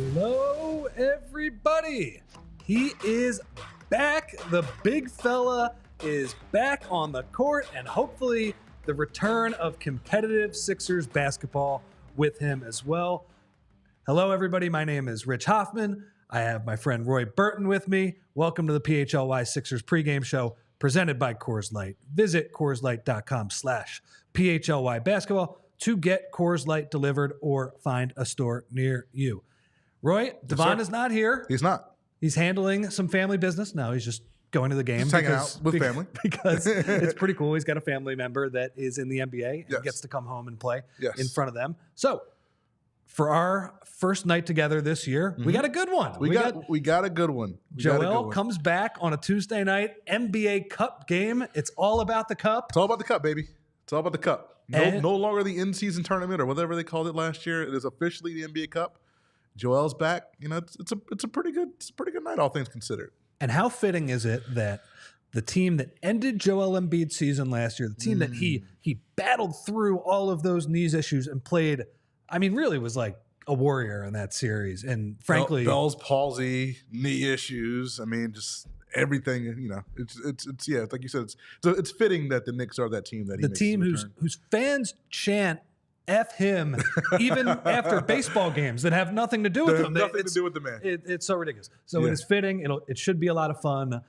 Hello, everybody. He is back. The big fella is back on the court, and hopefully the return of competitive Sixers basketball with him as well. Hello, everybody. My name is Rich Hoffman. I have my friend Roy Burton with me. Welcome to the PHLY Sixers Pregame Show presented by Coors Light. Visit CoorsLight.com/PHLY basketball to get Coors Light delivered or find a store near you. Roy, Devon is not here. He's not. He's handling some family business. No, he's just going to the game. Just hanging out with family. Because it's pretty cool. He's got a family member that is in the NBA and gets to come home and play in front of them. So for our first night together this year, we got a good one. We got a good one. Joel comes back on a Tuesday night NBA Cup game. It's all about the cup. It's all about the cup, baby. It's all about the cup. No longer the in-season tournament or whatever they called it last year. It is officially the NBA Cup. Joel's back. You know, it's a pretty good night, all things considered. And how fitting is it that the team that ended Joel Embiid's season last year, the team that he battled through all of those knees issues and played, I mean, really was like a warrior in that series. And frankly, Bell's palsy, knee issues. I mean, just everything. You know, it's like you said, it's fitting that the Knicks are that team that he makes team whose fans chant F him, even after baseball games that have nothing to do with him. Nothing to do with the man. It's so ridiculous. So it is fitting. It should be a lot of fun.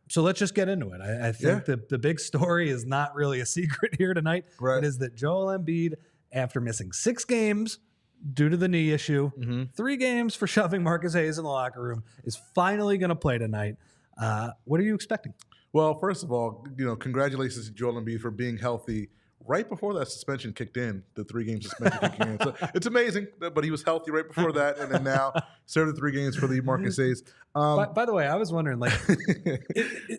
So let's just get into it. I think the big story is not really a secret here tonight. Right. It is that Joel Embiid, after missing 6 games due to the knee issue, 3 games for shoving Marcus Hayes in the locker room, is finally going to play tonight. What are you expecting? Well, first of all, congratulations to Joel Embiid for being healthy right before that suspension kicked in, the 3-game suspension kicking in. So it's amazing, but he was healthy right before that, and then now served the 3 games for the Marcus Hayes. By the way, I was wondering, like,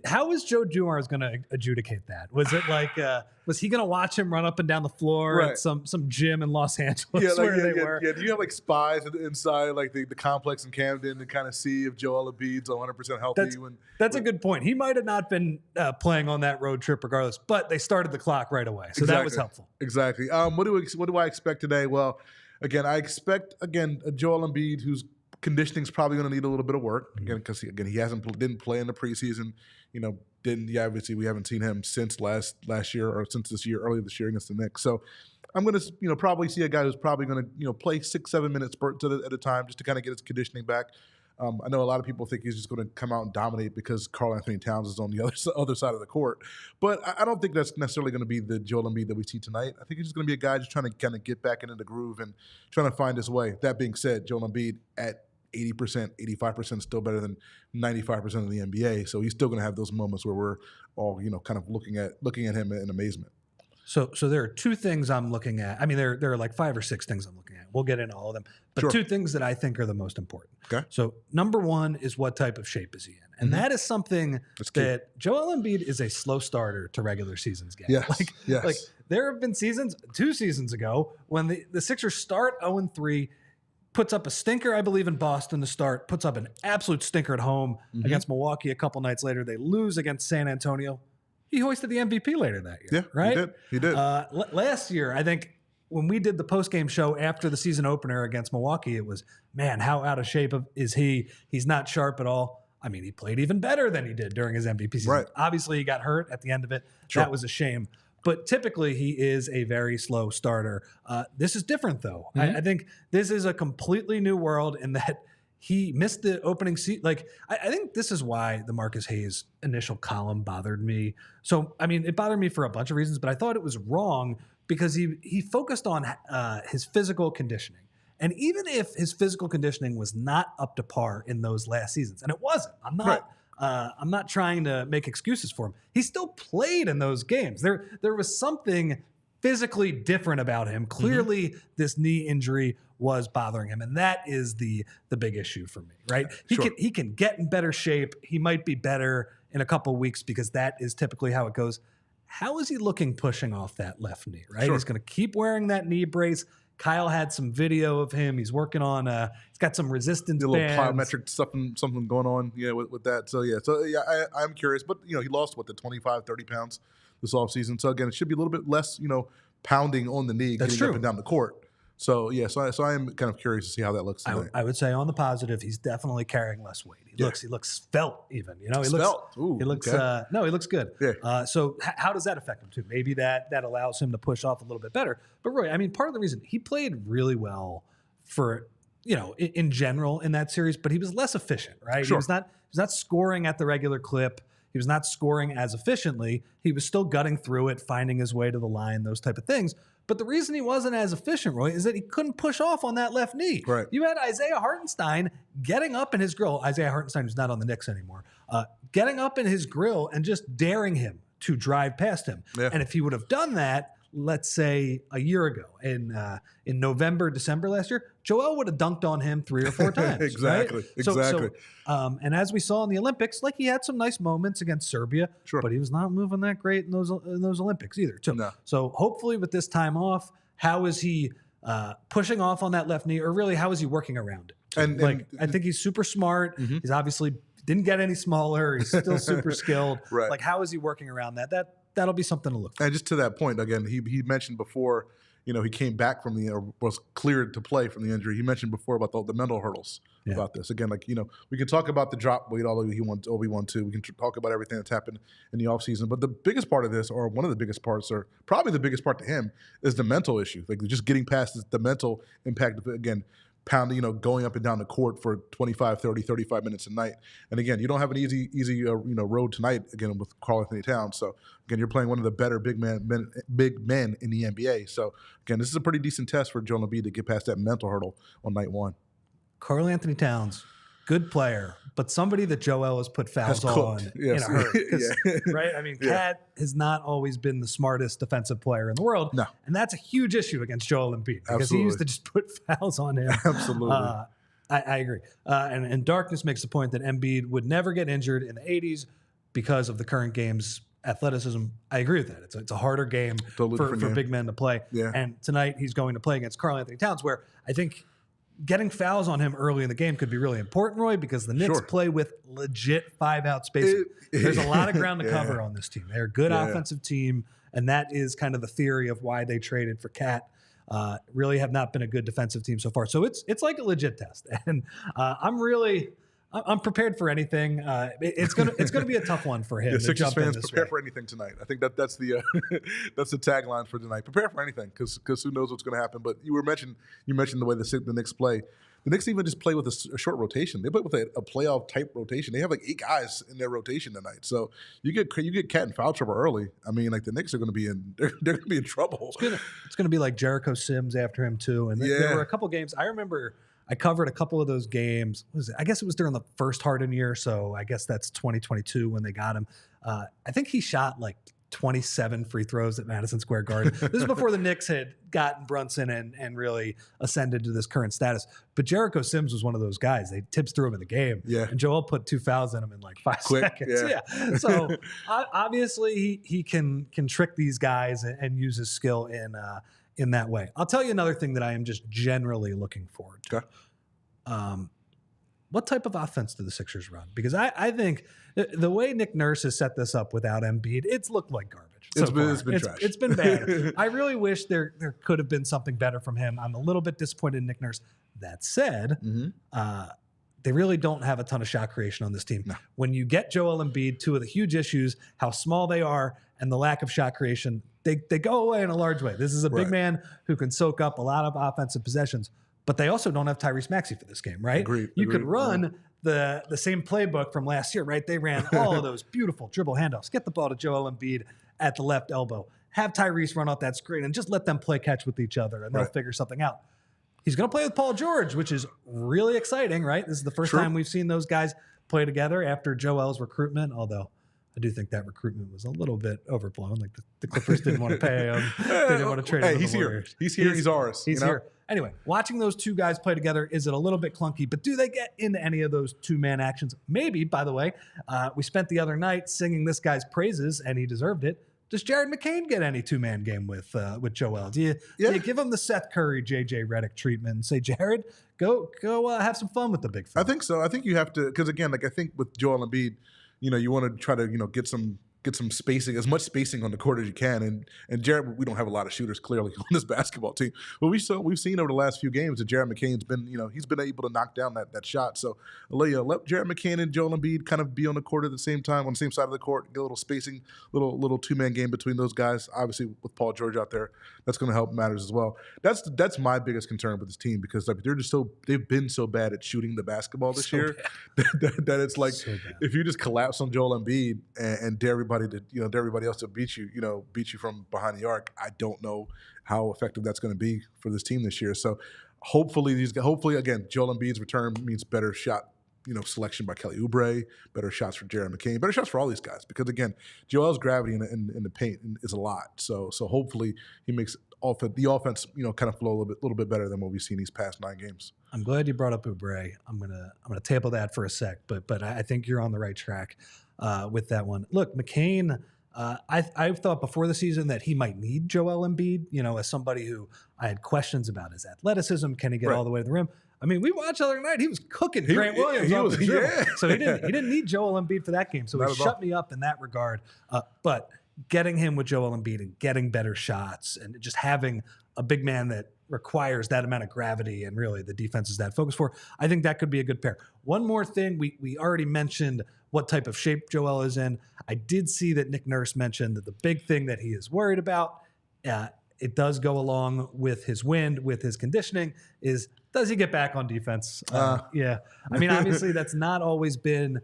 how is Joe Dumars going to adjudicate that? Was it like, was he going to watch him run up and down the floor at some gym in Los Angeles where they were? Yeah, do you have like spies inside like the complex in Camden to kind of see if Joel Embiid's 100% healthy? That's a good point. He might have not been playing on that road trip regardless, but they started the clock right away, so that was helpful. Exactly. What do I expect today? Well, again, I expect a Joel Embiid whose conditioning's probably going to need a little bit of work because he didn't play in the preseason. Obviously we haven't seen him since last year or since this year, earlier this year against the Knicks. So I'm going to probably see a guy who's probably going to play 6-7 minute spurts at a time just to kind of get his conditioning back. I know a lot of people think he's just going to come out and dominate because Karl Anthony Towns is on the other side of the court. But I don't think that's necessarily going to be the Joel Embiid that we see tonight. I think he's just going to be a guy just trying to kind of get back into the groove and trying to find his way. That being said, Joel Embiid at 80%, 85% is still better than 95% of the NBA. So he's still going to have those moments where we're all, kind of looking at him in amazement. So there are 2 things I'm looking at. I mean, there are like 5 or 6 things I'm looking at. We'll get into all of them. But 2 things that I think are the most important. Okay. So number 1 is what type of shape is he in? And that is something that Joel Embiid is a slow starter to regular seasons game. Yes. Like there have been seasons, 2 seasons ago, when the Sixers start 0-3, puts up a stinker, I believe, in Boston to start, puts up an absolute stinker at home against Milwaukee. A couple nights later, they lose against San Antonio. He hoisted the MVP later that year, right? He did. Last year, I think, when we did the postgame show after the season opener against Milwaukee, it was, man, how out of shape is he? He's not sharp at all. I mean, he played even better than he did during his MVP season. Right. Obviously, he got hurt at the end of it. Sure. That was a shame. But typically, he is a very slow starter. This is different, though. I think this is a completely new world in that he missed the opening seat. Like, I think this is why the Marcus Hayes initial column bothered me. So, I mean, it bothered me for a bunch of reasons, but I thought it was wrong because he focused on his physical conditioning. And even if his physical conditioning was not up to par in those last seasons, and it wasn't, I'm not trying to make excuses for him. He still played in those games. There was something physically different about him. Clearly, this knee injury was bothering him, and that is the big issue for me, right? He can get in better shape. He might be better in a couple of weeks because that is typically how it goes. How is he looking pushing off that left knee, right? He's going to keep wearing that knee brace. Kyle had some video of him. He's working on, he's got some resistance bands. A little plyometric something going on, with that. So I'm curious. But, he lost, the 25, 30 pounds this offseason. So, again, it should be a little bit less, pounding on the knee, getting up and down the court. So yeah, so I am kind of curious to see how that looks tonight. I would say on the positive, he's definitely carrying less weight. He looks svelte even. You know, he Svelte. looks Okay. no, he looks good. Yeah. So how does that affect him too? Maybe that allows him to push off a little bit better. But Roy, I mean, part of the reason he played really well for, you know, in general in that series, but he was less efficient, right? Sure. He was not scoring at the regular clip. He was not scoring as efficiently. He was still gutting through it, finding his way to the line, those type of things. But the reason he wasn't as efficient, Roy, is that he couldn't push off on that left knee. Right. You had Isaiah Hartenstein getting up in his grill. Isaiah Hartenstein, who's not on the Knicks anymore, getting up in his grill and just daring him to drive past him. Yeah. And if he would have done that, let's say a year ago in November, December last year, Joel would have dunked on him 3 or 4 times. Exactly. Right? Exactly. And as we saw in the Olympics, like he had some nice moments against Serbia, Sure. but he was not moving that great in those Olympics either. So, No. so hopefully with this time off, how is he pushing off on that left knee, or really how is he working around it? And I think he's super smart. Mm-hmm. He's obviously didn't get any smaller. He's still super skilled. Right. Like how is he working around that? That'll be something to look for. And just to that point, again, he mentioned before, you know, he came back from was cleared to play from the injury. He mentioned before about the mental hurdles about this. Again, like, you know, we can talk about the drop weight, although we want to. We can talk about everything that's happened in the offseason. But the biggest part of this, or one of the biggest parts, or probably the biggest part to him, is the mental issue. Like just getting past the mental impact of, again, pounding, you know, going up and down the court for 25, 30, 35 minutes a night. And again, you don't have an easy road tonight, again, with Karl-Anthony Towns. So again, you're playing one of the better big men in the NBA. So again, this is a pretty decent test for Joel Embiid to get past that mental hurdle on night one. Karl-Anthony Towns, good player, but somebody that Joel has put fouls on in a hurry. Right? I mean, Cat has not always been the smartest defensive player in the world. No. And that's a huge issue against Joel Embiid because he used to just put fouls on him. Absolutely. I agree. And Darkness makes the point that Embiid would never get injured in the 80s because of the current game's athleticism. I agree with that. It's a harder game for big men to play. Yeah. And tonight he's going to play against Karl-Anthony Towns, where I think getting fouls on him early in the game could be really important, Roy, because the Knicks play with legit 5-out spacing. There's a lot of ground to cover on this team. They're a good offensive team, and that is kind of the theory of why they traded for Cat. Really have not been a good defensive team so far. So it's like a legit test, and I'm prepared for anything. It's gonna be a tough one for him. Sixers fans, prepare for anything tonight. I think that's the that's the tagline for tonight. Prepare for anything, because who knows what's going to happen. But you mentioned the way the Knicks play. The Knicks even just play with a short rotation. They play with a playoff type rotation. They have like 8 guys in their rotation tonight. So you get Cat in foul trouble early. I mean, like the Knicks are going to be they're going to be in trouble. It's going to be like Jericho Sims after him too. And there were a couple games I remember. I covered a couple of those games. What was it? I guess it was during the first Harden year, so I guess that's 2022 when they got him. I think he shot like 27 free throws at Madison Square Garden. This is before the Knicks had gotten Brunson and really ascended to this current status. But Jericho Sims was one of those guys. They tips threw him in the game. Yeah. And Joel put 2 fouls in him in like 5 seconds. Yeah. So obviously he can trick these guys and use his skill in that way. I'll tell you another thing that I am just generally looking forward to. Okay. What type of offense do the Sixers run? Because I think the way Nick Nurse has set this up without Embiid, it's looked like garbage. It's been trash. It's been bad. I really wish there could have been something better from him. I'm a little bit disappointed in Nick Nurse. That said, they really don't have a ton of shot creation on this team. No. When you get Joel Embiid, 2 of the huge issues, how small they are and the lack of shot creation, they go away in a large way. This is a big man who can soak up a lot of offensive possessions. But they also don't have Tyrese Maxey for this game, right? You could run the same playbook from last year, right? They ran all of those beautiful dribble handoffs. Get the ball to Joel Embiid at the left elbow. Have Tyrese run off that screen and just let them play catch with each other, and they'll figure something out. He's going to play with Paul George, which is really exciting, right? This is the first time we've seen those guys play together after Joel's recruitment, although I do think that recruitment was a little bit overblown. Like the Clippers didn't want to pay him. They didn't want to trade him. He's here. He's here. He's ours. He's here. Anyway, watching those 2 guys play together, is it a little bit clunky? But do they get into any of those 2-man actions? Maybe, by the way. We spent the other night singing this guy's praises, and he deserved it. Does Jared McCain get any 2-man game with Joel? Do you give him the Seth Curry, JJ Redick treatment and say, Jared, go have some fun with the big fella? I think so. I think you have to, because again, like I think with Joel Embiid, you want to try to get some get some spacing, as much spacing on the court as you can. And Jared, we don't have a lot of shooters clearly on this basketball team, but we've seen over the last few games that Jared McCain's been, he's been able to knock down that shot. So let Jared McCain and Joel Embiid kind of be on the court at the same time, on the same side of the court, get a little spacing, little two-man game between those guys. Obviously, with Paul George out there, that's going to help matters as well. That's my biggest concern with this team, because like they've been so bad at shooting the basketball this year that it's like if you just collapse on Joel Embiid and dare everybody else to beat you from behind the arc, I don't know how effective that's going to be for this team this year. So hopefully again, Joel Embiid's return means better shot selection by Kelly Oubre, better shots for Jared McCain, better shots for all these guys, because again, Joel's gravity in the paint is a lot. So hopefully he makes the offense kind of flow a little bit better than what we've seen these past 9 games. I'm glad you brought up Oubre. I'm gonna table that for a sec, but I think you're on the right track with that one. Look, McCain. I thought before the season that he might need Joel Embiid, as somebody who I had questions about his athleticism. Can he get all the way to the rim? I mean, we watched the other night. He was cooking Grant Williams. So he didn't need Joel Embiid for that game. So he shut me up in that regard. But getting him with Joel Embiid and getting better shots and just having a big man that requires that amount of gravity and really the defense is that focused for, I think that could be a good pair. One more thing, we already mentioned what type of shape Joel is in. I did see that Nick Nurse mentioned that the big thing that he is worried about, it does go along with his wind, with his conditioning, is does he get back on defense? Yeah. I mean, obviously that's not always been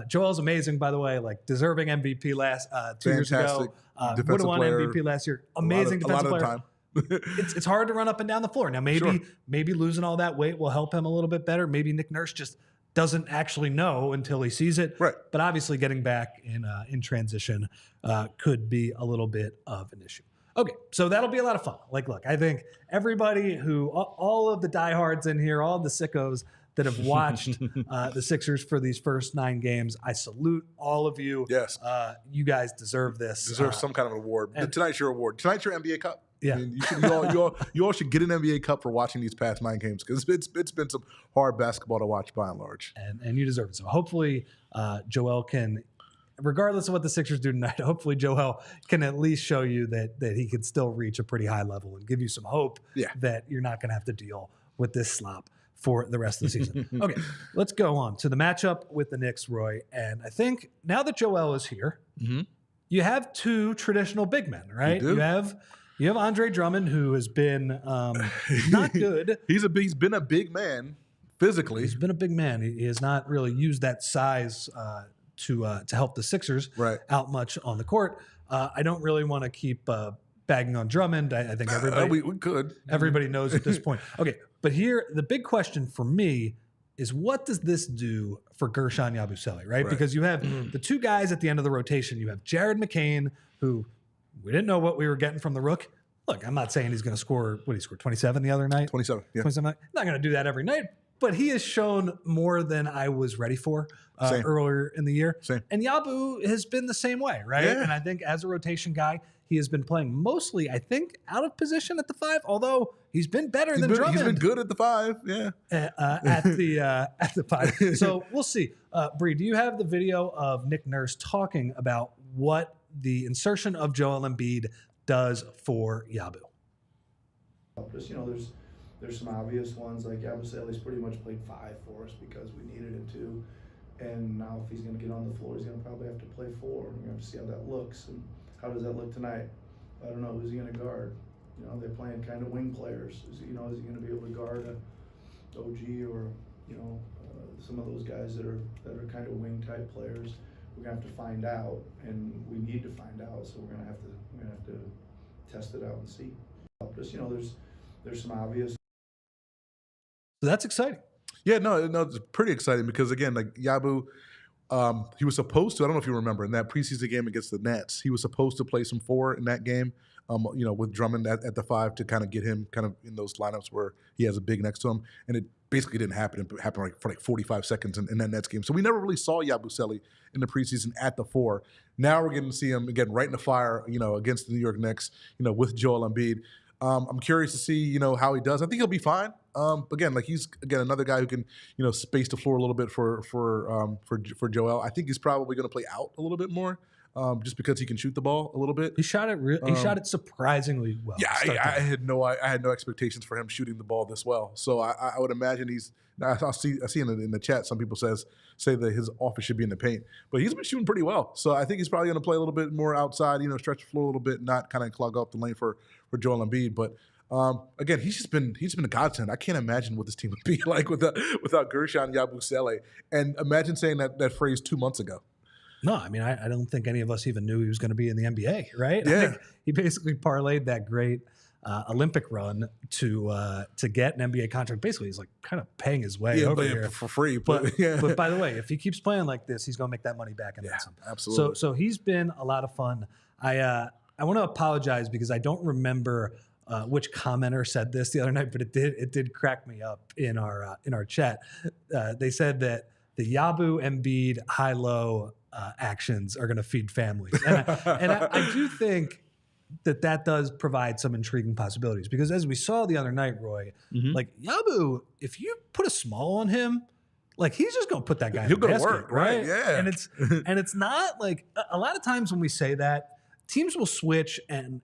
Joel's amazing, by the way, like deserving MVP last 2 years ago. Would have won MVP last year. Amazing defensive player. Time. It's hard to run up and down the floor. Now maybe losing all that weight will help him a little bit better. Maybe Nick Nurse just doesn't actually know until he sees it. Right. But obviously getting back in transition could be a little bit of an issue. Okay, so that'll be a lot of fun. Like, look, I think everybody all of the diehards in here, all of the sickos that have watched the Sixers for these first 9 games, I salute all of you. Yes. You guys deserve this. Deserve some kind of award. Tonight's your award. Tonight's your NBA Cup. Yeah. I mean, you all should get an NBA Cup for watching these past 9 games, because it's been some hard basketball to watch by and large. And you deserve it. So hopefully Joel can, regardless of what the Sixers do tonight, hopefully Joel can at least show you that he can still reach a pretty high level and give you some hope that you're not going to have to deal with this slop for the rest of the season. Okay, let's go on to the matchup with the Knicks, Roy. And I think now that Joel is here, you have 2 traditional big men, right? You have Andre Drummond, who has been not good. He's been a big man physically. He's been a big man. He has not really used that size to help the Sixers out much on the court. I don't really want to keep bagging on Drummond. I think everybody we could. Everybody knows at this point. Okay, but here the big question for me is, what does this do for Gershon Yabusele, right? Because you have the 2 guys at the end of the rotation. You have Jared McCain, who we didn't know what we were getting from the Rook. Look, I'm not saying he's going to score, what did he score, 27 the other night? 27, yeah. 27. Not going to do that every night, but he has shown more than I was ready for earlier in the year. Same. And Yabu has been the same way, right? Yeah. And I think as a rotation guy, he has been playing mostly, I think, out of position at the 5, although he's been better than Drummond. He's been good at the 5, yeah. At the 5. So we'll see. Bree, do you have the video of Nick Nurse talking about what the insertion of Joel Embiid does for Yabu? Just, there's some obvious ones, like Yabusele's pretty much played 5 for us because we needed him to. And now if he's going to get on the floor, he's going to probably have to play 4. We're going to have to see how that looks. And how does that look tonight? I don't know. Who's he going to guard? They're playing kind of wing players. Is he going to be able to guard a OG or, some of those guys that are kind of wing type players? We're going to have to find out, and we need to find out. So we're going to have to test it out and see. Just, there's some obvious. So that's exciting. Yeah, no, it's pretty exciting because, again, like Yabu, he was supposed to, I don't know if you remember, in that preseason game against the Nets, he was supposed to play some 4 in that game, with Drummond at the 5 to kind of get him kind of in those lineups where he has a big next to him. And it basically didn't happen. It happened for 45 seconds in that Nets game. So we never really saw Yabusele in the preseason at the 4. Now we're getting to see him, again, right in the fire, against the New York Knicks, with Joel Embiid. I'm curious to see, how he does. I think he'll be fine. Again, like he's another guy who can, space the floor a little bit for Joel. I think he's probably going to play out a little bit more. just because he can shoot the ball a little bit. He shot it. He shot it surprisingly well. Yeah, I had no expectations for him shooting the ball this well. So I would imagine I see in the chat some people say that his office should be in the paint, but he's been shooting pretty well. So I think he's probably going to play a little bit more outside, stretch the floor a little bit, not kind of clog up the lane for Joel Embiid. But again, he's been a godsend. I can't imagine what this team would be like without Gershon Yabusele. And imagine saying that phrase 2 months ago. No, I mean, I don't think any of us even knew he was going to be in the NBA, right? Yeah. I think he basically parlayed that great Olympic run to get an NBA contract. Basically, he's like kind of paying his way over here for free. But by the way, if he keeps playing like this, he's going to make that money back and then some. Absolutely. So he's been a lot of fun. I want to apologize because I don't remember which commenter said this the other night, but it did crack me up in our chat. They said that the Yabu Embiid high-low actions are going to feed families. And I do think that does provide some intriguing possibilities because as we saw the other night, Roy, like Yabu, if you put a small on him, like he's just going to put that guy in the basket, work, right? Yeah. And it's not like a lot of times when we say that, teams will switch and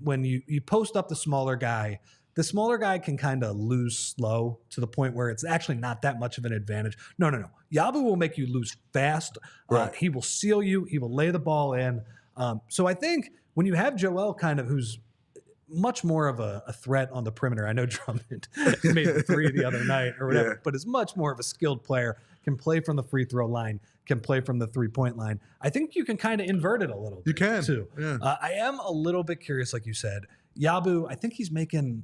when you post up the smaller guy can kind of lose slow to the point where it's actually not that much of an advantage. No. Yabu will make you lose fast. Right. He will seal you. He will lay the ball in. So I think when you have Joel kind of who's much more of a threat on the perimeter. I know Drummond made the three the other night or whatever, but is much more of a skilled player, can play from the free throw line, can play from the three-point line. I think you can kind of invert it a little bit. You can. Too. Yeah. I am a little bit curious, like you said. Yabu, I think he's making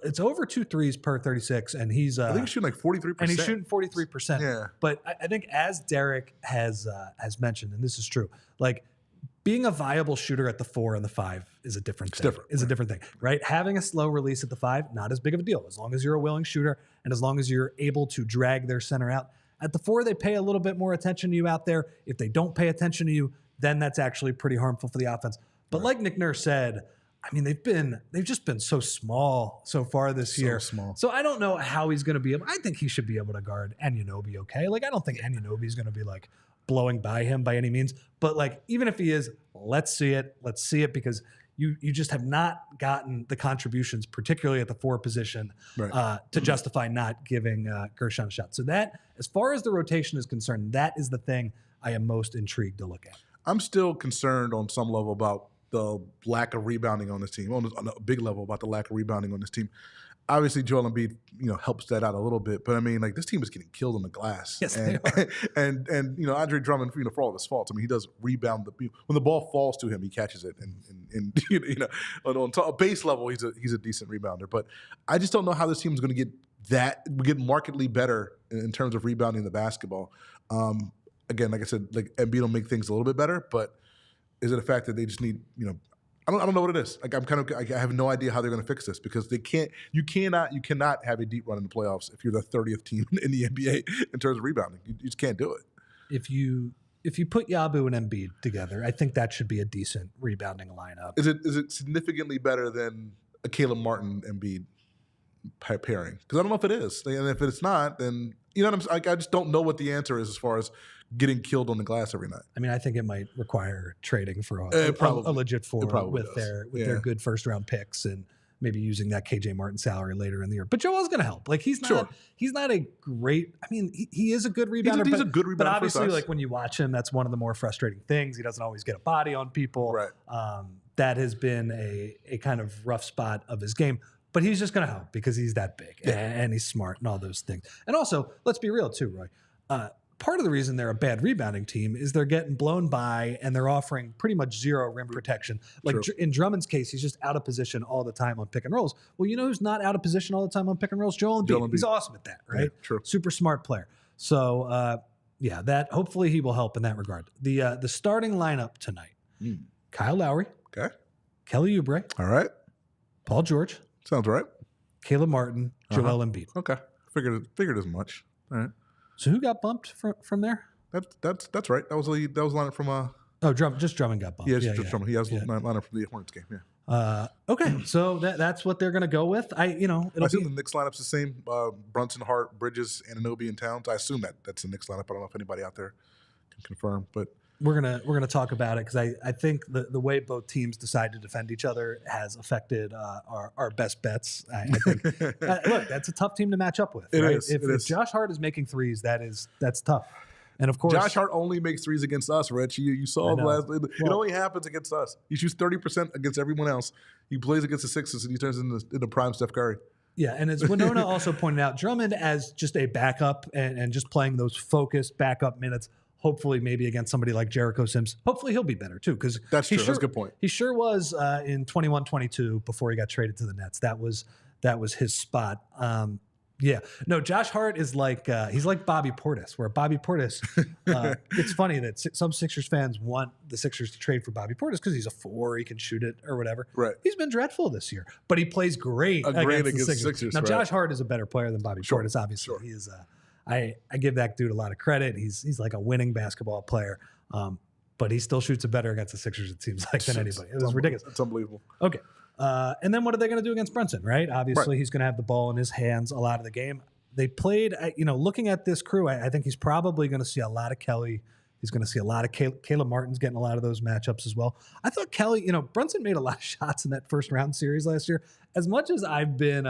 it's over 2 threes per 36, and he's I think he's shooting like 43%. And he's shooting 43%. Yeah. But I think as Derek has mentioned, and this is true, like being a viable shooter at the 4 and the 5 is a different thing. A different thing, right? Having a slow release at the 5, not as big of a deal, as long as you're a willing shooter and as long as you're able to drag their center out. At the 4, they pay a little bit more attention to you out there. If they don't pay attention to you, then that's actually pretty harmful for the offense. But like Nick Nurse said, I mean, they've just been so small so far this year. Small. So I don't know how he's going to be able. I think he should be able to guard Anunoby okay. Like I don't think Anunoby's going to be like blowing by him by any means. But like even if he is, let's see it. Let's see it because you just have not gotten the contributions, particularly at the 4 position, to justify not giving Gershon a shot. So that, as far as the rotation is concerned, that is the thing I am most intrigued to look at. I'm still concerned on some level about the lack of rebounding on this team, on a big level about the lack of rebounding on this team. Obviously, Joel Embiid, helps that out a little bit, but I mean, like this team is getting killed on the glass. Yes, they are. And Andre Drummond, for all of his faults, I mean, he does rebound when the ball falls to him, he catches it, and on a base level, he's a decent rebounder. But I just don't know how this team is going to get markedly better in terms of rebounding the basketball. Again, like I said, like Embiid will make things a little bit better, but is it a fact that they just need, I don't know what it is. Like I have no idea how they're going to fix this because you cannot have a deep run in the playoffs if you're the 30th team in the NBA in terms of rebounding. You just can't do it. If you put Yabu and Embiid together, I think that should be a decent rebounding lineup. Is it significantly better than a Caleb Martin Embiid pairing? Because I don't know if it is. And if it's not, then I just don't know what the answer is as far as getting killed on the glass every night. I mean, I think it might require trading for a legit forward with their good first round picks and maybe using that KJ Martin salary later in the year. But Joel's going to help. Like he's not a great. I mean, he is a good rebounder. He's a good rebounder. But obviously, like when you watch him, that's one of the more frustrating things. He doesn't always get a body on people. Right. That has been a kind of rough spot of his game. But he's just going to help because he's that big and he's smart and all those things. And also, let's be real too, Roy. Part of the reason they're a bad rebounding team is they're getting blown by and they're offering pretty much zero rim protection. Like in Drummond's case, he's just out of position all the time on pick and rolls. Well, who's not out of position all the time on pick and rolls? Joel Embiid. He's awesome at that, right? Yeah, true. Super smart player. So, that hopefully he will help in that regard. The starting lineup tonight, Kyle Lowry. Okay. Kelly Oubre. All right. Paul George. Sounds right. Caleb Martin. Joel Embiid. Okay. Figured as much. All right. So who got bumped from there? That's right. That was lineup from just Drummond got bumped. Yeah, just Drummond. He has lineup from the Hornets game. Yeah. Okay, so that's what they're going to go with. I assume the Knicks lineup's the same. Brunson, Hart, Bridges, Anunoby, and Towns. I assume that's the Knicks lineup. I don't know if anybody out there can confirm, but we're gonna talk about it because I think the way both teams decide to defend each other has affected our best bets. I think look, that's a tough team to match up with. It right? is. If Josh Hart is making threes, that's tough. And of course, Josh Hart only makes threes against us, Rich. You saw the last. It only happens against us. He shoots 30% against everyone else. He plays against the Sixers and he turns into prime Steph Curry. Yeah, and as Winona also pointed out, Drummond as just a backup and just playing those focused backup minutes. Hopefully, maybe against somebody like Jericho Sims. Hopefully, he'll be better too. Because that's true. That's a good point. He sure was in 21-22 before he got traded to the Nets. That was his spot. Yeah, no. Josh Hart is like he's like Bobby Portis. Where Bobby Portis, it's funny that some Sixers fans want the Sixers to trade for Bobby Portis because he's a 4, he can shoot it or whatever. Right. He's been dreadful this year, but he plays great against the Sixers. Now, right. Josh Hart is a better player than Bobby Portis. Obviously, he is. I give that dude a lot of credit. He's like a winning basketball player, but he still shoots it better against the Sixers, it seems like, than anybody. It was ridiculous. It's unbelievable. Okay. And then what are they going to do against Brunson, right? Obviously, he's going to have the ball in his hands a lot of the game. They played, looking at this crew, I think he's probably going to see a lot of Kelly. He's going to see a lot of Caleb Martin's getting a lot of those matchups as well. I thought Kelly, Brunson made a lot of shots in that first round series last year. As much as I've been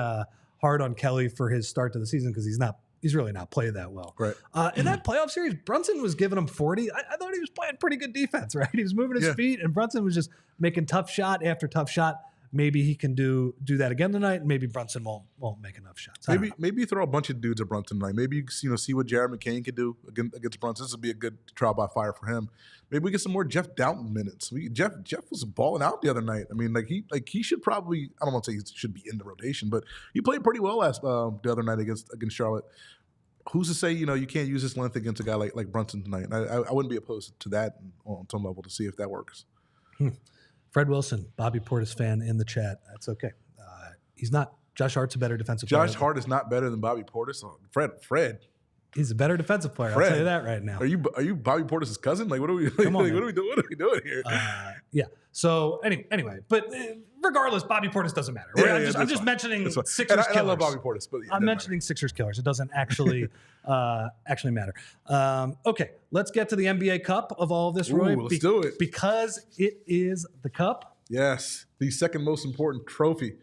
hard on Kelly for his start to the season because he's really not played that well. Right. In that playoff series, Brunson was giving him 40. I thought he was playing pretty good defense, right? He was moving his feet, and Brunson was just making tough shot after tough shot. Maybe he can do that again tonight, and maybe Brunson won't make enough shots. Maybe throw a bunch of dudes at Brunson tonight. Maybe see what Jared McCain can do against Brunson. This would be a good trial by fire for him. Maybe we get some more Jeff Doughton minutes. Jeff was balling out the other night. I mean, he should probably, I don't want to say he should be in the rotation, but he played pretty well the other night against Charlotte. Who's to say you can't use his length against a guy like Brunson tonight? I wouldn't be opposed to that on some level to see if that works. Fred Wilson, Bobby Portis fan in the chat. That's okay. He's not. Josh Hart's a better defensive player. Josh Hart is not better than Bobby Portis. Fred. He's a better defensive player. I'll tell you that right now. Are you Bobby Portis' cousin? Like, what are we doing? What are we doing here? Yeah. So anyway, but regardless, Bobby Portis doesn't matter. Right? I'm just mentioning Sixers killers. I love Bobby Portis, but I'm mentioning Sixers killers. It doesn't actually matter. Okay, let's get to the NBA Cup of all of this, Roy. Let's do it. Because it is the Cup. Yes, the second most important trophy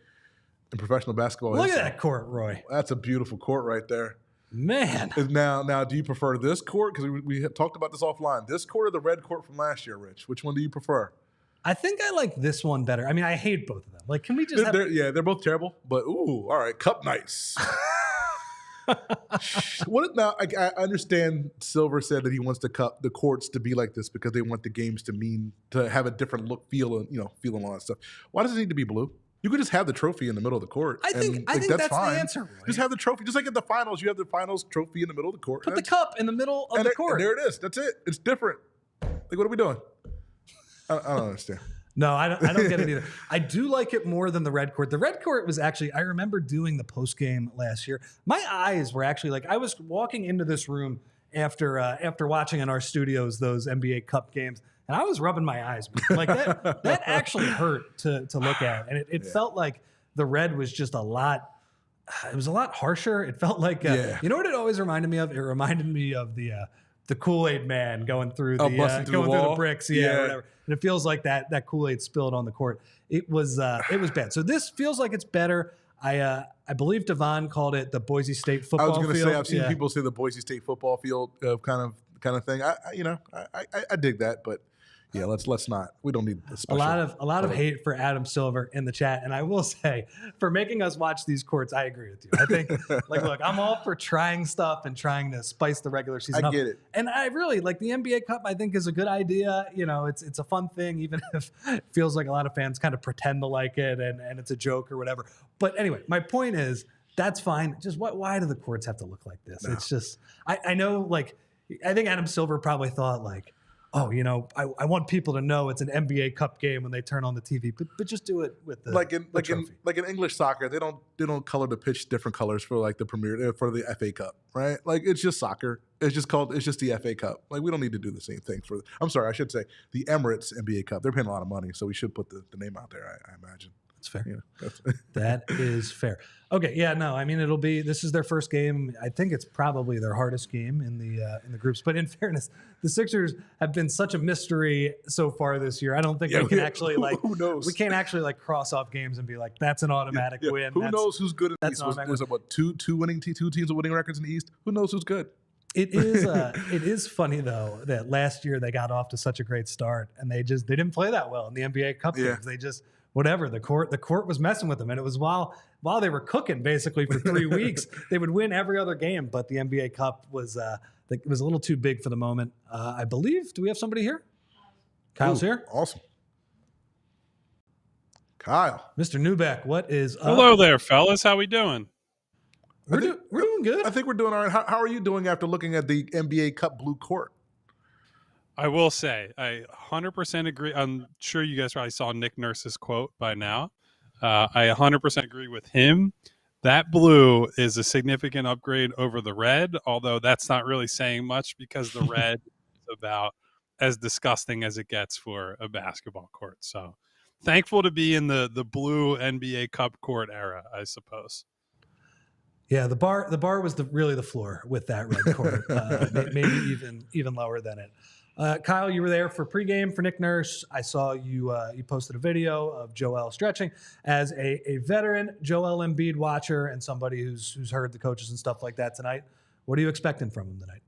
in professional basketball. Look at that court, Roy. That's a beautiful court right there. Man. Now, do you prefer this court? Because we had talked about this offline. This court or the red court from last year, Rich? Which one do you prefer? I think I like this one better. I mean, I hate both of them. Like, can we just they're both terrible, but all right, cup nights. Now, I understand Silver said that he wants the courts to be like this because they want the games to have a different look, feel, and all that stuff. Why does it need to be blue? You could just have the trophy in the middle of the court. I think that's fine. The answer. Roy. Just have the trophy. Just like at the finals, you have the finals trophy in the middle of the court. Put the cup in the middle of the court. And there it is. That's it. It's different. Like, what are we doing? I don't understand. No, I don't get it either. I do like it more than the red court. The red court was actually, I remember doing the post game last year. My eyes were actually like, I was walking into this room after watching in our studios those NBA Cup games, and I was rubbing my eyes. Like that actually hurt to look at, and it felt like the red was just a lot. It was a lot harsher. It felt like you know what it always reminded me of. It reminded me of the Kool-Aid man going through the through the bricks, or whatever. And it feels like that Kool-Aid spilled on the court. It was bad. So this feels like it's better. I believe Devon called it the Boise State football field. I was going to say I've seen people say the Boise State football field kind of thing. I dig that, but yeah, let's not. We don't need a lot of hate for Adam Silver in the chat, and I will say for making us watch these courts, I agree with you. I think look, I'm all for trying stuff and trying to spice the regular season up. I get it, and I really like the NBA Cup. I think is a good idea. It's a fun thing, even if it feels like a lot of fans kind of pretend to like it and it's a joke or whatever. But anyway, my point is that's fine. Just why do the courts have to look like this? No. It's just I know I think Adam Silver probably thought I want people to know it's an NBA Cup game when they turn on the TV, but just do it with the trophy. Like in English soccer, they don't color the pitch different colors for the Premier for the FA Cup, right? Like it's just soccer. It's just the FA Cup. Like we don't need to do the same thing I should say the Emirates NBA Cup. They're paying a lot of money, so we should put the name out there. I imagine. That's fair. Yeah, That is fair. Okay, yeah, no, I mean this is their first game. I think it's probably their hardest game in the groups. But in fairness, the Sixers have been such a mystery so far this year. I don't think we can actually who knows? we can't actually cross off games and be like, that's an automatic win. Who knows who's good in the East? Was it what two teams with winning records in the East? Who knows who's good? It is funny though that last year they got off to such a great start and they didn't play that well in the NBA Cup games. They just whatever the court was messing with them, and it was while they were cooking basically for 3 weeks. They would win every other game, but the NBA Cup was it was a little too big for the moment. I believe. Do we have somebody here? Kyle's here. Awesome. Kyle, Mr. Neubeck, what is up? Hello there, fellas. How we doing? We're doing good. I think we're doing all right. How are you doing after looking at the NBA Cup blue court? I will say, I 100% agree. I'm sure you guys probably saw Nick Nurse's quote by now. I 100% agree with him. That blue is a significant upgrade over the red, although that's not really saying much because the red is about as disgusting as it gets for a basketball court. So thankful to be in the blue NBA Cup court era, I suppose. Yeah, the bar was really the floor with that red court, maybe even lower than it. Kyle, you were there for pregame for Nick Nurse. I saw you posted a video of Joel stretching. As a veteran Joel Embiid watcher and somebody who's heard the coaches and stuff like that tonight, what are you expecting from him tonight?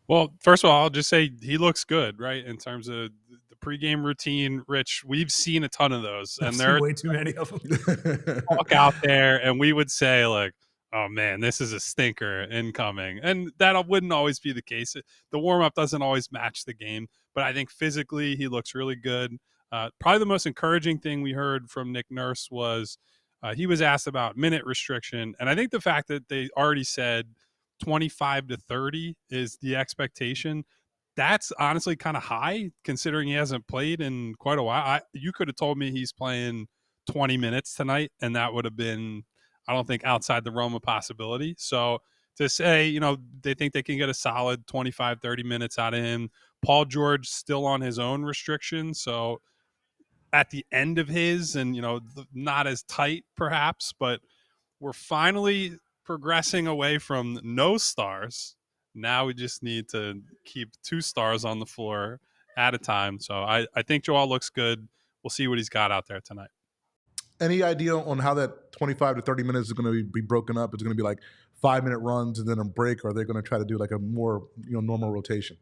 Well, first of all, I'll just say he looks good, right? In terms of the pregame routine, Rich, we've seen a ton of those. And there are way too many of them. walk out there and we would say like, oh man, this is a stinker incoming. And that wouldn't always be the case. The warm-up doesn't always match the game, but I think physically he looks really good. Probably the most encouraging thing we heard from Nick Nurse was he was asked about minute restriction. And I think the fact that they already said 25 to 30 is the expectation, that's honestly kind of high considering he hasn't played in quite a while. You could have told me he's playing 20 minutes tonight and that would have been, I don't think, outside the realm of possibility. So to say, they think they can get a solid 25, 30 minutes out of him. Paul George still on his own restrictions. So at the end of his and, not as tight perhaps, but we're finally progressing away from no stars. Now we just need to keep 2 stars on the floor at a time. So I think Joel looks good. We'll see what he's got out there tonight. Any idea on how that 25 to 30 minutes is going to be broken up? It's going to be like 5-minute runs and then a break, or are they going to try to do like a more normal rotation?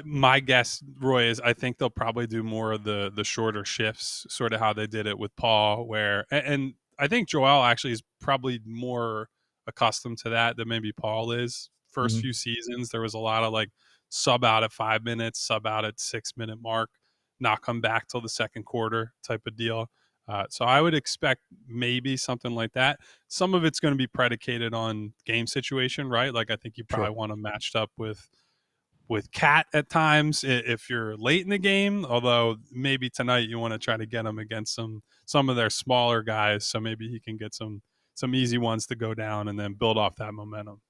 My guess, Roy, is I think they'll probably do more of the shorter shifts, sort of how they did it with Paul, and I think Joel actually is probably more accustomed to that than maybe Paul is. First few seasons, there was a lot of like sub out at 5 minutes, sub out at 6-minute mark, not come back till the second quarter type of deal. So I would expect maybe something like that. Some of it's going to be predicated on game situation, right? Like I think you probably want to match up with Cat at times if you're late in the game, although maybe tonight you want to try to get him against some of their smaller guys, so maybe he can get some easy ones to go down and then build off that momentum.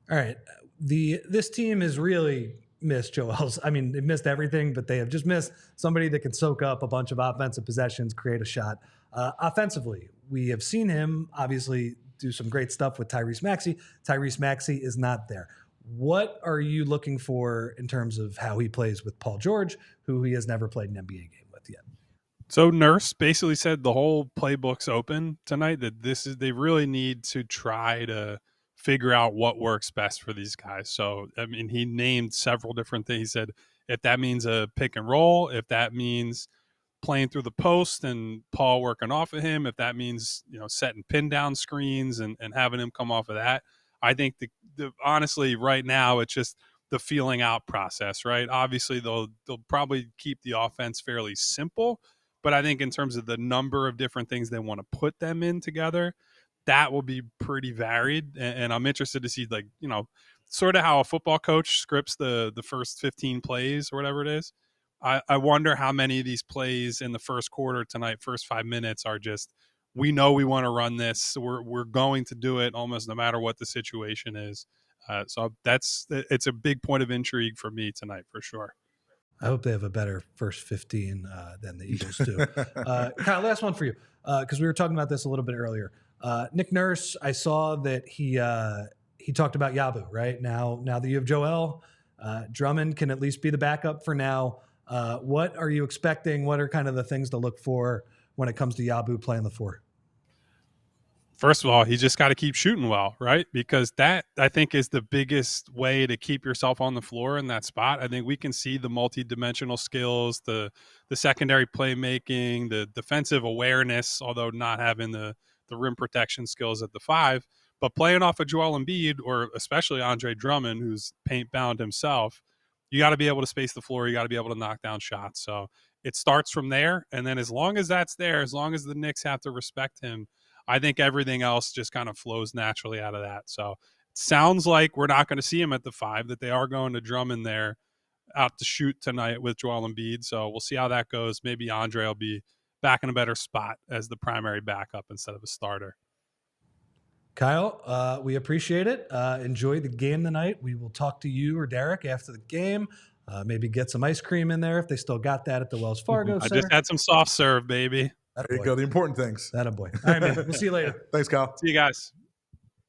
All right. This team has really missed Joel's. I mean, they've missed everything, but they have just missed somebody that can soak up a bunch of offensive possessions, create a shot. Offensively, we have seen him obviously do some great stuff with Tyrese Maxey. Tyrese Maxey is not there. What are you looking for in terms of how he plays with Paul George, who he has never played an NBA game with yet? So Nurse basically said the whole playbook's open tonight, that they really need to try to figure out what works best for these guys. So, I mean, he named several different things. He said, if that means a pick and roll, if that means playing through the post and Paul working off of him, if that means, setting pin down screens and having him come off of that. I think honestly right now it's just the feeling out process, right? Obviously they'll probably keep the offense fairly simple, but I think in terms of the number of different things they want to put them in together, that will be pretty varied. And I'm interested to see, like, sort of how a football coach scripts the first 15 plays or whatever it is. I wonder how many of these plays in the first quarter tonight, first 5 minutes, are just, we know we want to run this. So we're going to do it almost no matter what the situation is. So it's a big point of intrigue for me tonight for sure. I hope they have a better first 15 than the Eagles do. Kyle, last one for you, because we were talking about this a little bit earlier. Nick Nurse, I saw that he talked about Yabu, right? Now that you have Joel, Drummond can at least be the backup for now. What are you expecting? What are kind of the things to look for when it comes to Yabu playing the 4? First of all, he just got to keep shooting well, right? Because that, I think, is the biggest way to keep yourself on the floor in that spot. I think we can see the multi-dimensional skills, the secondary playmaking, the defensive awareness, although not having the rim protection skills at the 5. But playing off of Joel Embiid, or especially Andre Drummond, who's paint-bound himself, you got to be able to space the floor. You got to be able to knock down shots. So it starts from there. And then as long as that's there, as long as the Knicks have to respect him, I think everything else just kind of flows naturally out of that. So it sounds like we're not going to see him at the 5, that they are going to Drummond there out to shoot tonight with Joel Embiid. So we'll see how that goes. Maybe Andre will be back in a better spot as the primary backup instead of a starter. Kyle, we appreciate it. Enjoy the game tonight. We will talk to you or Derek after the game. Maybe get some ice cream in there if they still got that at the Wells Fargo Center. I just had some soft serve, baby. There you go. The important things. That a boy. All right, man. We'll see you later. Thanks, Kyle. See you guys.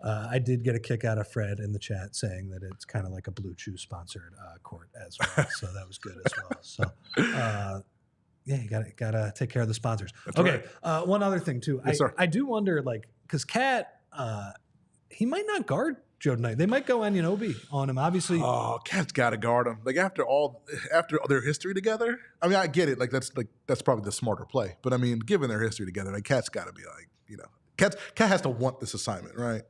I did get a kick out of Fred in the chat saying that it's kind of like a Blue Chew sponsored court as well. So that was good as well. So, yeah, you gotta take care of the sponsors. That's okay. right. One other thing too. Yes, sir. I do wonder, like, because Cat, he might not guard Joe tonight. They might go Anunoby on him. Obviously, Cat's got to guard him. Like after their history together. I mean, I get it. Like that's probably the smarter play. But I mean, given their history together, like Cat's got to be like, Cat has to want this assignment, right?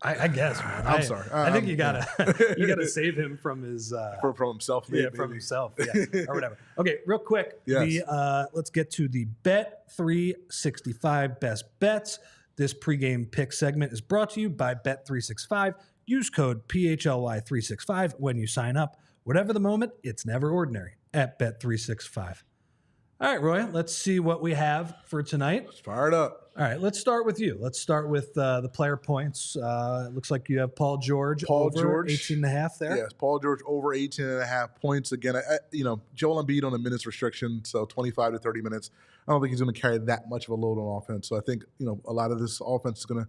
I guess, man. I'm sorry. I think you gotta save him from his from himself, maybe. Yeah, from himself, yeah, or whatever. Okay, real quick. Yes. Let's get to the Bet 365 best bets. This pregame pick segment is brought to you by Bet 365. Use code PHLY 365 when you sign up. Whatever the moment, it's never ordinary at Bet 365. All right, Roy, let's see what we have for tonight. Let's fire it up. All right, let's start with you. Let's start with the player points. It looks like you have Paul George over 18.5 there. Yes, Paul George over 18.5 points. Again, Joel Embiid on a minutes restriction, so 25 to 30 minutes. I don't think he's going to carry that much of a load on offense. So I think, a lot of this offense is going to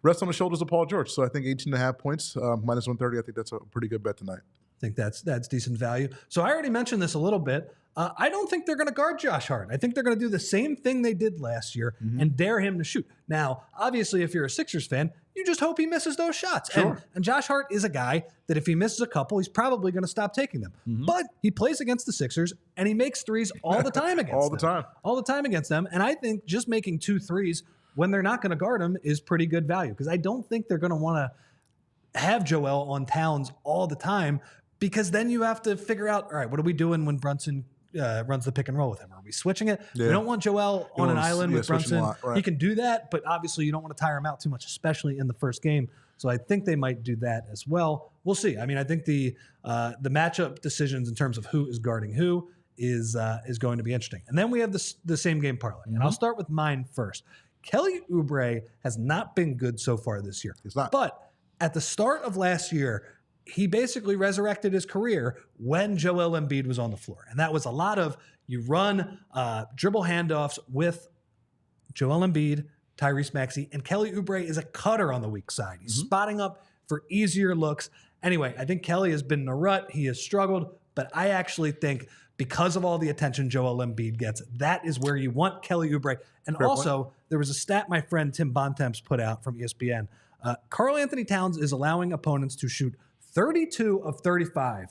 rest on the shoulders of Paul George. So I think 18.5 points, minus 130, I think that's a pretty good bet tonight. I think that's decent value. So I already mentioned this a little bit. I don't think they're going to guard Josh Hart. I think they're going to do the same thing they did last year and dare him to shoot. Now, obviously, if you're a Sixers fan, you just hope he misses those shots. Sure. And Josh Hart is a guy that if he misses a couple, he's probably going to stop taking them. But he plays against the Sixers, and he makes threes all the time against them. All the time against them. And I think just making 2 threes when they're not going to guard him is pretty good value, because I don't think they're going to want to have Joel on Towns all the time, because then you have to figure out, all right, what are we doing when Brunson runs the pick and roll with him? Are we switching it? Yeah. We don't want Joel on an island with Brunson. Right. He can do that, but obviously you don't want to tire him out too much, especially in the first game. So I think they might do that as well. We'll see. I mean, I think the matchup decisions in terms of who is guarding who is going to be interesting. And then we have the same game parlay. And I'll start with mine first. Kelly Oubre has not been good so far this year. He's not. But at the start of last year, he basically resurrected his career when Joel Embiid was on the floor. And that was a lot of you run dribble handoffs with Joel Embiid, Tyrese Maxey, and Kelly Oubre is a cutter on the weak side. He's spotting up for easier looks. Anyway, I think Kelly has been in a rut. He has struggled, but I actually think because of all the attention Joel Embiid gets, that is where you want Kelly Oubre. And Fair also, point. There was a stat my friend Tim Bontemps put out from ESPN. Karl Anthony Towns is allowing opponents to shoot 32 of 35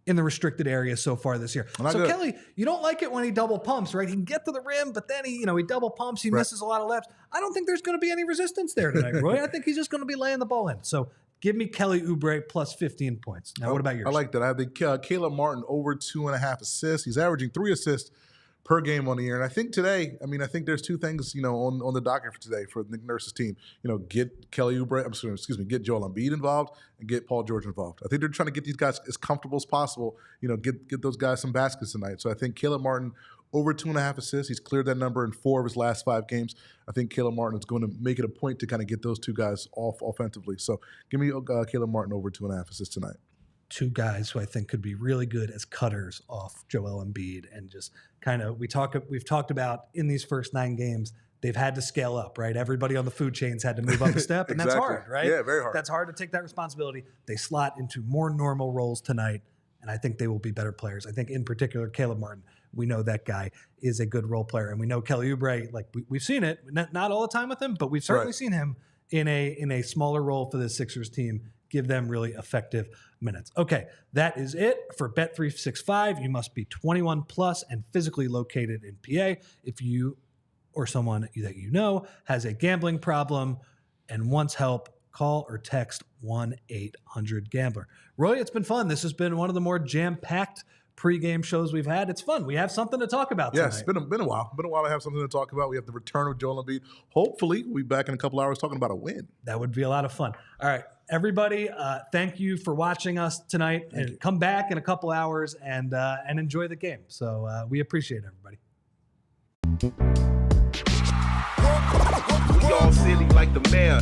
in the restricted area so far this year. So good. Kelly, you don't like it when he double pumps, right? He can get to the rim, but then he double pumps. He misses a lot of laps. I don't think there's going to be any resistance there tonight, Roy. I think he's just going to be laying the ball in. So give me Kelly Oubre plus 15 points. Now, what about yours? I like that. I have the Caleb Martin over 2.5 assists. He's averaging 3 assists per game on the year. And I think today, I think there's 2 things, on the docket for today for Nick Nurse's team. Get Kelly Oubre, get Joel Embiid involved and get Paul George involved. I think they're trying to get these guys as comfortable as possible, get those guys some baskets tonight. So I think Caleb Martin over 2.5 assists. He's cleared that number in 4 of his last 5 games. I think Caleb Martin is going to make it a point to kind of get those 2 guys off offensively. So give me Caleb Martin over 2.5 assists tonight. two guys who I think could be really good as cutters off Joel Embiid, and just kind of we've talked about in these first 9 games, they've had to scale up, right? Everybody on the food chains had to move up a step, and Exactly. that's hard, right? Yeah, very hard. That's hard to take that responsibility. They slot into more normal roles tonight, and I think they will be better players. I think in particular, Caleb Martin, we know that guy is a good role player, and we know Kelly Oubre, like we've seen it, not all the time with him, but we've certainly seen him in a smaller role for the Sixers team, give them really effective minutes. Okay, that is it for Bet365. You must be 21 plus and physically located in PA. If you or someone that you know has a gambling problem and wants help, call or text 1-800-GAMBLER. Roy, it's been fun. This has been one of the more jam-packed pregame shows we've had. It's fun. We have something to talk about tonight. Yes, it's been a while. Been a while to have something to talk about. We have the return of Joel Embiid. Hopefully, we'll be back in a couple hours talking about a win. That would be a lot of fun. All right, everybody, thank you for watching us tonight. And come back in a couple hours and enjoy the game. So we appreciate it, everybody. We all silly like the mayor.